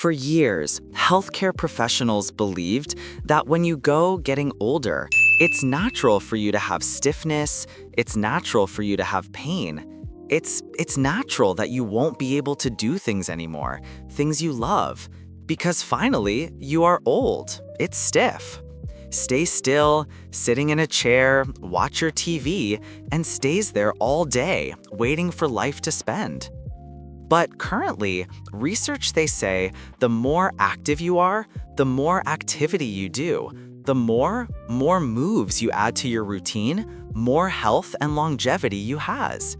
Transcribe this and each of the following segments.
For years, healthcare professionals believed that when you go getting older, it's natural for you to have stiffness, it's natural for you to have pain. It's natural that you won't be able to do things anymore, things you love, because finally, you are old. It's stiff. Stay still, sitting in a chair, watch your TV, and stays there all day, waiting for life to spend. But currently, research they say the more active you are, the more activity you do, the more moves you add to your routine, more health and longevity you has.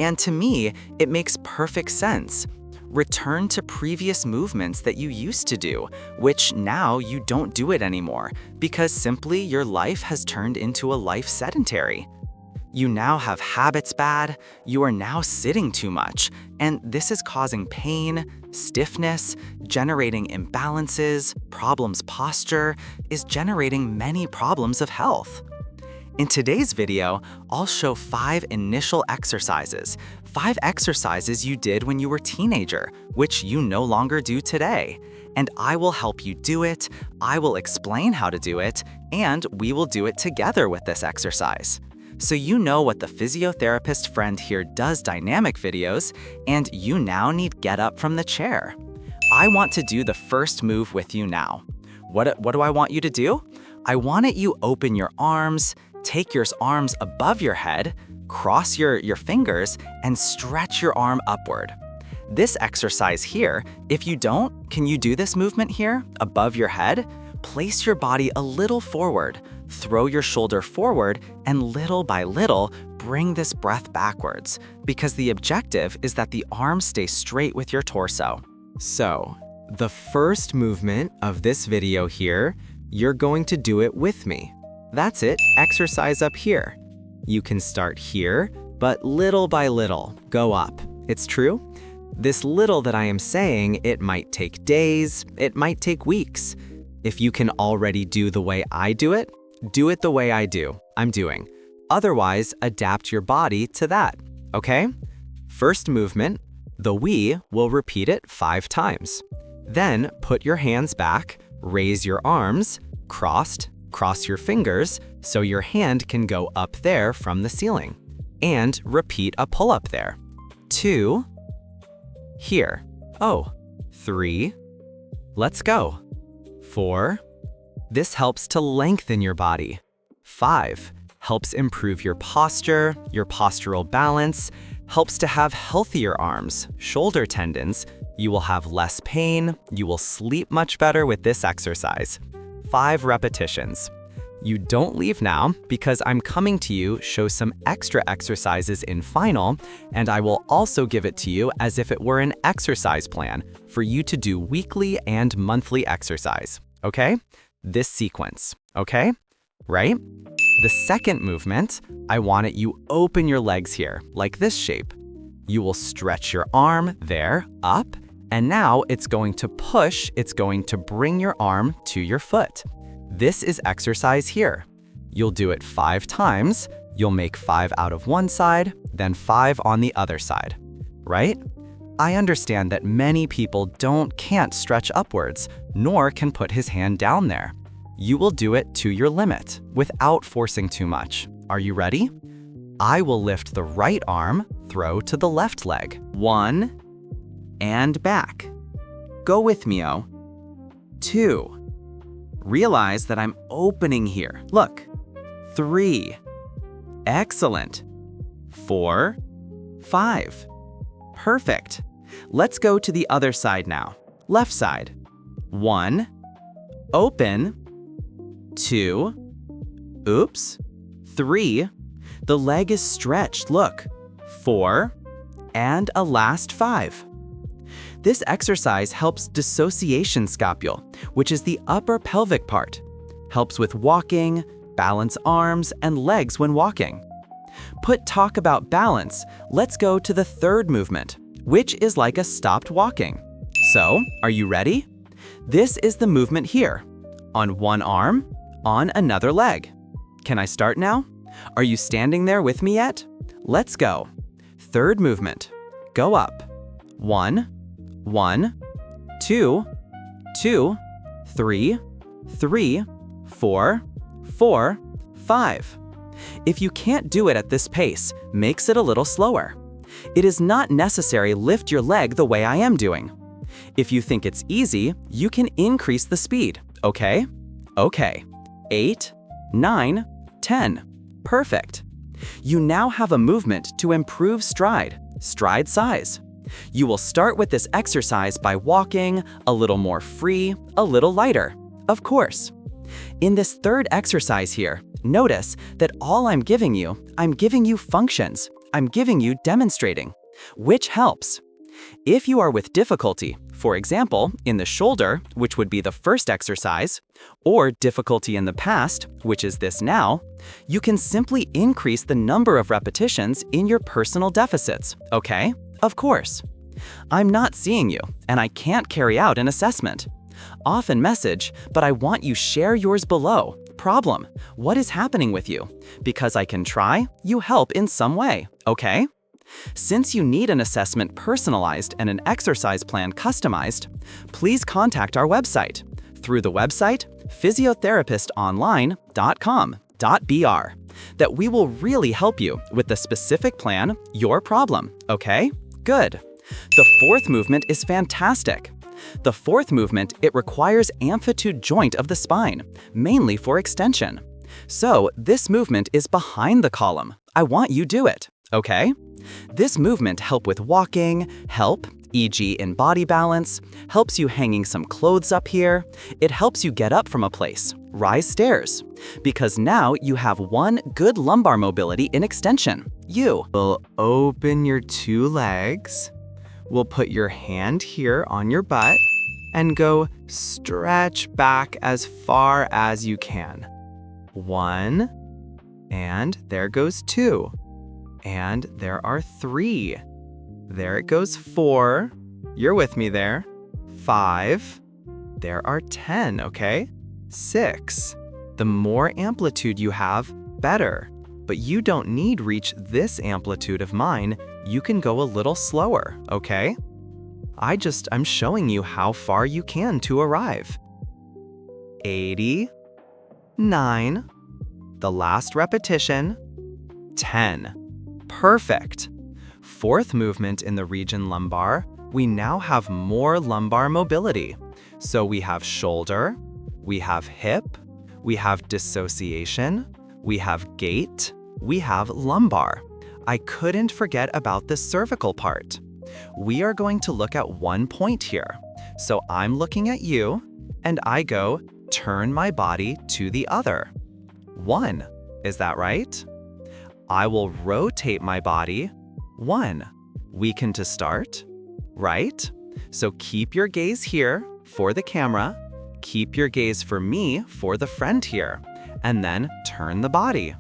And to me, it makes perfect sense. Return to previous movements that you used to do, which now you don't do it anymore because simply your life has turned into a life sedentary. You now have habits bad, you are now sitting too much, and this is causing pain, stiffness, generating imbalances, problems posture, is generating many problems of health. In today's video, I'll show 5 initial exercises, 5 exercises you did when you were a teenager, which you no longer do today. And I will help you do it, I will explain how to do it, and we will do it together with this exercise. So you know what the physiotherapist friend here does dynamic videos, and you now need get up from the chair. I want to do the first move with you now. What do I want you to do? I want you open your arms, take your arms above your head, cross your fingers, and stretch your arm upward. This exercise here, if you don't, can you do this movement here, above your head? Place your body a little forward, throw your shoulder forward, and little by little, bring this breath backwards, because the objective is that the arms stay straight with your torso. So, the first movement of this video here, you're going to do it with me. That's it, exercise up here. You can start here, but little by little, go up. It's true? This little that I am saying, it might take days, it might take weeks. If you can already do the way I do it the way I'm doing. Otherwise, adapt your body to that, okay? First movement, the we will repeat it 5 times. Then put your hands back, raise your arms, cross your fingers so your hand can go up there from the ceiling. And repeat a pull-up there. 2, here. 3, let's go. 4, this helps to lengthen your body. 5, helps improve your posture, your postural balance, helps to have healthier arms, shoulder tendons. You will have less pain, you will sleep much better with this exercise. 5 repetitions. You don't leave now because I'm coming to you show some extra exercises in final, and I will also give it to you as if it were an exercise plan for you to do weekly and monthly exercise, okay? This sequence, okay? Right? The second movement, I want you open your legs here, like this shape. You will stretch your arm there, up, and now it's going to push, it's going to bring your arm to your foot. This is exercise here. You'll do it 5 times, you'll make 5 out of one side, then 5 on the other side, right? I understand that many people can't stretch upwards, nor can put his hand down there. You will do it to your limit, without forcing too much. Are you ready? I will lift the right arm, throw to the left leg. 1, and back. Go with me, 2. Realize that I'm opening here. Look. 3. Excellent. 4, 5. Perfect. Let's go to the other side now. Left side. 1, open. 2, oops. 3, the leg is stretched, look. 4, and a last 5. This exercise helps dissociation scapule, which is the upper pelvic part. Helps with walking, balance arms and legs when walking. Talk about balance, let's go to the third movement, which is like a stopped walking. So, are you ready? This is the movement here. On one arm, on another leg. Can I start now? Are you standing there with me yet? Let's go. Third movement. Go up. 1, 1, 2, 2, 2, 3, 3, 4, 4, 5. If you can't do it at this pace, makes it a little slower. It is not necessary lift your leg the way I am doing. If you think it's easy, you can increase the speed, okay? Okay. 8, 9, 10. Perfect. You now have a movement to improve stride size. You will start with this exercise by walking, a little more free, a little lighter, of course. In this third exercise here, notice that all I'm giving you functions. I'm giving you demonstrating, which helps. If you are with difficulty, for example, in the shoulder, which would be the first exercise, or difficulty in the past, which is this now, you can simply increase the number of repetitions in your personal deficits, okay? Of course. I'm not seeing you, and I can't carry out an assessment. Often message, but I want you share yours below. Problem, what is happening with you? Because I can try, you help in some way, okay? Since you need an assessment personalized and an exercise plan customized, please contact our website through the website physiotherapistonline.com.br that we will really help you with the specific plan, your problem, okay? Good. The fourth movement is fantastic. The fourth movement, it requires amplitude joint of the spine, mainly for extension. So this movement is behind the column. I want you do it, okay? This movement help with walking, e.g. in body balance, helps you hanging some clothes up here. It helps you get up from a place, rise stairs, because now you have one good lumbar mobility in extension. You will open your two legs. We'll put your hand here on your butt and go stretch back as far as you can. 1, and there goes 2. And there are 3. There it goes 4. You're with me there. 5. There are 10, okay? 6. The more amplitude you have, better. But you don't need reach this amplitude of mine. You can go a little slower, okay? I'm showing you how far you can to arrive. 89. The last repetition. 10. Perfect. Fourth movement in the region lumbar, we now have more lumbar mobility. So we have shoulder, we have hip, we have dissociation, we have gait, we have lumbar. I couldn't forget about the cervical part. We are going to look at one point here. So I'm looking at you, and I go, turn my body to the other. 1, is that right? I will rotate my body. 1, weaken to start, right? So keep your gaze here for the camera, keep your gaze for me for the friend here, and then turn the body.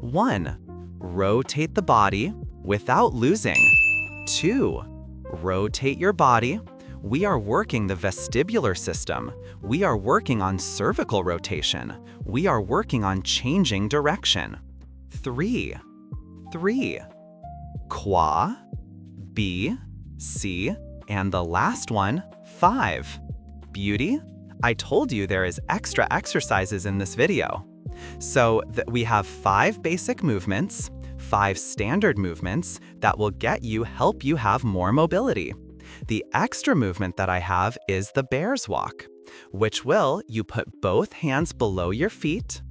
1, rotate the body without losing. 2, rotate your body. We are working the vestibular system. We are working on cervical rotation. We are working on changing direction. 3, qua, B, C, and the last one, 5. Beauty? I told you there is extra exercises in this video. So we have 5 basic movements, 5 standard movements that will help you have more mobility. The extra movement that I have is the bear's walk, which you put both hands below your feet,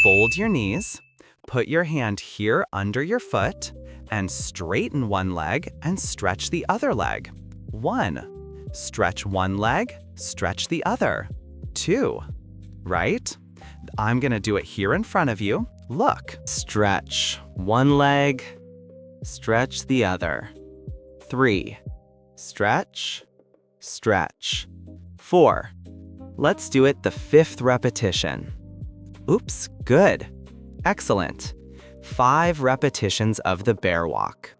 fold your knees, put your hand here under your foot, and straighten one leg and stretch the other leg. 1, stretch one leg, stretch the other. 2, right? I'm gonna do it here in front of you. Look, stretch one leg, stretch the other. 3, stretch, stretch. 4, let's do it the 5th repetition. Oops, good. Excellent. 5 repetitions of the bear walk.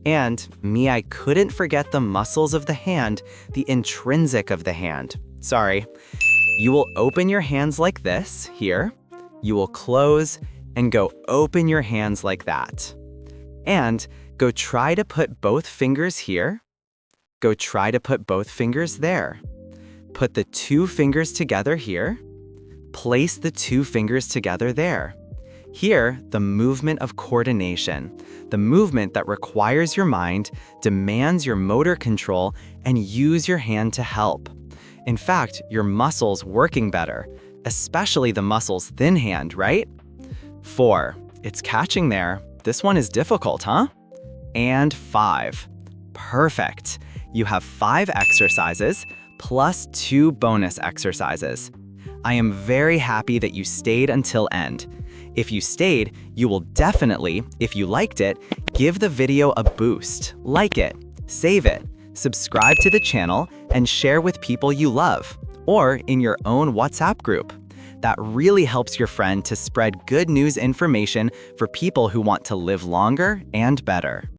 And I couldn't forget the muscles of the hand, the intrinsic of the hand. Sorry. You will open your hands like this, here. You will close and go open your hands like that. And go try to put both fingers here. Go try to put both fingers there. Put the 2 fingers together here. Place the 2 fingers together there. Here, the movement of coordination, the movement that requires your mind, demands your motor control, and use your hand to help. In fact, your muscles working better, especially the muscles thin hand, right? 4, it's catching there. This one is difficult, huh? And 5. Perfect. You have 5 exercises plus 2 bonus exercises. I am very happy that you stayed until end. If you stayed, you will definitely, if you liked it, give the video a boost, like it, save it, subscribe to the channel, and share with people you love, or in your own WhatsApp group. That really helps your friend to spread good news information for people who want to live longer and better.